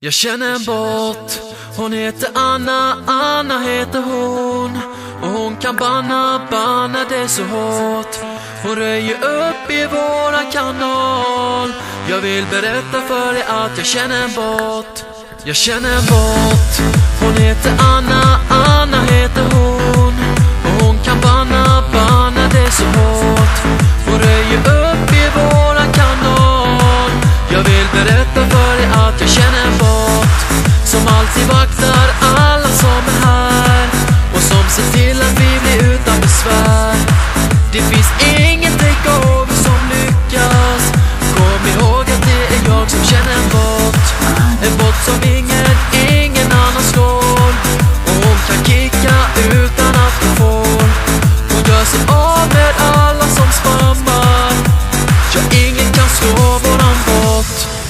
Jag känner en bot, hon heter Anna, Anna heter hon. Och hon kan banna det så hårt. Hon röjer upp i våran kanal. Jag vill berätta för dig att jag känner en bot. Jag känner en bot, hon heter Anna, Anna heter hon. Och hon kan banna det så hårt. Hon röjer upp i våran kanal. Jag vill berätta för dig att jag känner en bot som alltid vaktar alla som är här och som ser till att vi blir utan besvär. Det finns ingen takeover som lyckas. Kom ihåg att det är jag som känner en bot. En bot som ingen annan slår. Och hon kan kicka utan att hon får. Hon gör sig av med alla som spammar. Ja, ingen kan slå våran bot.